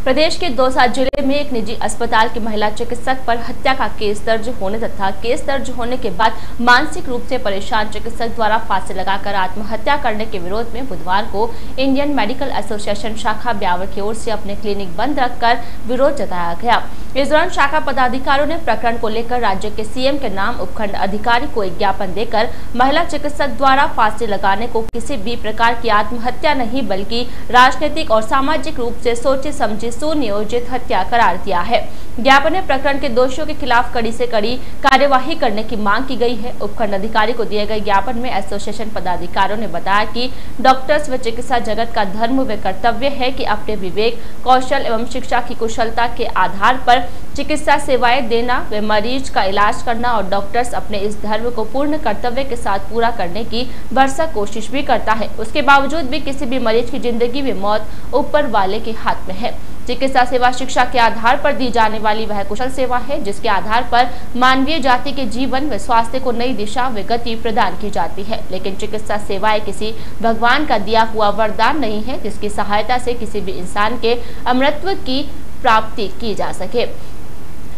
प्रदेश के दौसा जिले में एक निजी अस्पताल की महिला चिकित्सक पर हत्या का केस दर्ज होने तथा केस दर्ज होने के बाद मानसिक रूप से परेशान चिकित्सक द्वारा फांसी लगाकर आत्महत्या करने के विरोध में बुधवार को इंडियन मेडिकल एसोसिएशन शाखा ब्यावर की ओर से अपने क्लिनिक बंद रखकर विरोध जताया गया। इस दौरान शाखा पदाधिकारियों ने प्रकरण को लेकर राज्य के सीएम के नाम उपखंड अधिकारी को एक ज्ञापन देकर महिला चिकित्सक द्वारा फांसी लगाने को किसी भी प्रकार की आत्महत्या नहीं बल्कि राजनीतिक और सामाजिक रूप से सोची समझी सुनियोजित हत्या करार दिया है। ज्ञापन में प्रकरण के दोषियों के खिलाफ कड़ी से कड़ी कार्यवाही करने की मांग की गई है। उपखंड अधिकारी को दिए गए ज्ञापन में एसोसिएशन पदाधिकारियों ने बताया कि डॉक्टर्स व चिकित्सा जगत का धर्म व कर्तव्य है कि अपने विवेक, कौशल एवं शिक्षा की कुशलता के आधार पर चिकित्सा सेवाएं देना व मरीज का इलाज करना और डॉक्टर्स अपने इस धर्म को पूर्ण कर्तव्य के साथ पूरा करने की भरसक कोशिश भी करता है। उसके बावजूद भी किसी भी मरीज की जिंदगी व मौत ऊपर वाले के हाथ में है। चिकित्सा सेवा शिक्षा के आधार पर दी जाने वाली वह कुशल सेवा है जिसके आधार पर मानवीय जाति के जीवन व स्वास्थ्य को नई दिशा व गति प्रदान की जाती है। लेकिन चिकित्सा सेवाएं किसी भगवान का दिया हुआ वरदान नहीं है जिसकी सहायता से किसी भी इंसान के अमरत्व की प्राप्ति की जा सके।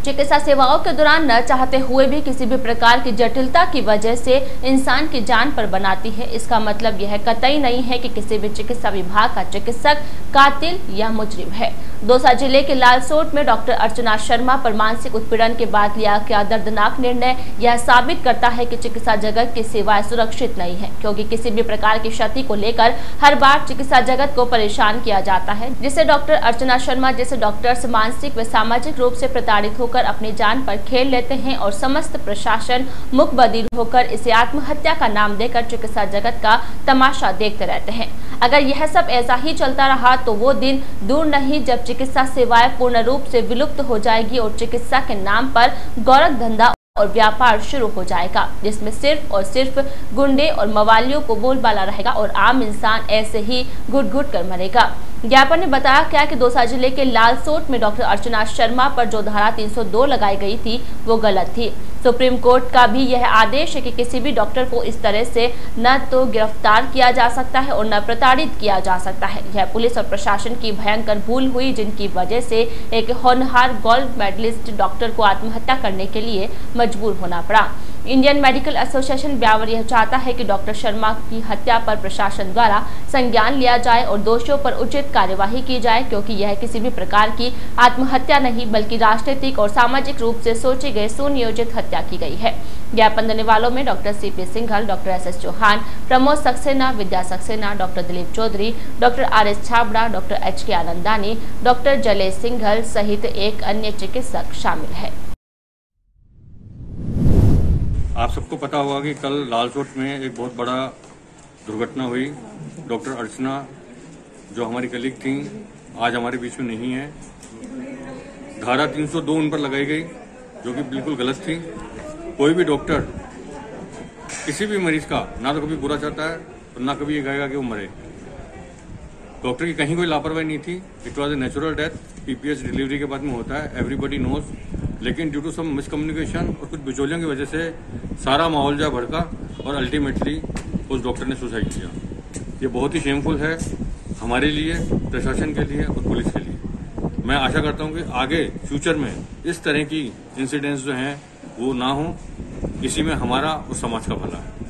चिकित्सा सेवाओं के दौरान न चाहते हुए भी किसी भी प्रकार की जटिलता की वजह से इंसान की जान पर बनाती है। इसका मतलब यह कतई नहीं है कि किसी भी चिकित्सा विभाग का चिकित्सक कातिल या मुजरिम है। दौसा जिले के लालसोट में डॉक्टर अर्चना शर्मा पर मानसिक उत्पीड़न के बाद लिया गया दर्दनाक निर्णय यह साबित करता है कि चिकित्सा जगत की सेवाएं सुरक्षित नहीं है, क्योंकि किसी भी प्रकार की क्षति को लेकर हर बार चिकित्सा जगत को परेशान किया जाता है, जिससे डॉक्टर अर्चना शर्मा जैसे डॉक्टर्स मानसिक व सामाजिक रूप से प्रताड़ित होकर अपनी जान पर खेल लेते हैं और समस्त प्रशासन मुख बधिर होकर इसे आत्महत्या का नाम देकर चिकित्सा जगत का तमाशा देखते रहते हैं। अगर यह सब ऐसा ही चलता रहा तो वो दिन दूर नहीं जब चिकित्सा सेवाएं पूर्ण रूप से विलुप्त हो जाएगी और चिकित्सा के नाम पर गौरव धंधा और व्यापार शुरू हो जाएगा, जिसमें सिर्फ और सिर्फ गुंडे और मवालियों को बोलबाला रहेगा और आम इंसान ऐसे ही घुट घुट कर मरेगा। ज्ञापन ने बताया क्या कि दौसा जिले के लालसोट में डॉक्टर अर्चना शर्मा पर जो धारा 302 लगाई गई थी वो गलत थी। सुप्रीम कोर्ट का भी यह आदेश है कि किसी भी डॉक्टर को इस तरह से न तो गिरफ्तार किया जा सकता है और न प्रताड़ित किया जा सकता है। यह पुलिस और प्रशासन की भयंकर भूल हुई जिनकी वजह से एक होनहार गोल्ड मेडलिस्ट डॉक्टर को आत्महत्या करने के लिए मजबूर होना पड़ा। इंडियन मेडिकल एसोसिएशन ब्यावर यह चाहता है कि डॉक्टर शर्मा की हत्या पर प्रशासन द्वारा संज्ञान लिया जाए और दोषियों पर उचित कार्यवाही की जाए, क्योंकि यह किसी भी प्रकार की आत्महत्या नहीं बल्कि राजनीतिक और सामाजिक रूप से सोची गई सुनियोजित हत्या की गई है। ज्ञापन देने वालों में doctor CP Singhal, doctor SS Chauhan, Pramod Saxena, Vidya Saxena, doctor Dilip Chaudhary, doctor RS Chhabra, doctor HK Anandani, doctor Jalesh Singhal सहित एक अन्य चिकित्सक शामिल है। आप सबको पता होगा कि कल लालसोट में एक बहुत बड़ा दुर्घटना हुई। डॉक्टर अर्चना जो हमारी कलीग थी आज हमारे बीच में नहीं है। धारा 302 उन पर लगाई गई जो कि बिल्कुल गलत थी। कोई भी डॉक्टर किसी भी मरीज का ना तो कभी बुरा चाहता है और ना कभी ये कहेगा कि वो मरे। डॉक्टर की कहीं कोई लापरवाही नहीं थी। It was a natural death. PPH delivery के बाद में होता है, एवरीबडी नोज। लेकिन ड्यू टू सम मिसकम्युनिकेशन और कुछ बिचौलियों की वजह से सारा माहौल जा भड़का और अल्टीमेटली उस डॉक्टर ने सुसाइड किया। ये बहुत ही शेमफुल है हमारे लिए, प्रशासन के लिए और पुलिस के लिए। मैं आशा करता हूँ कि आगे फ्यूचर में इस तरह की इंसिडेंट्स जो हैं वो ना हो। इसी में हमारा और समाज का भला है।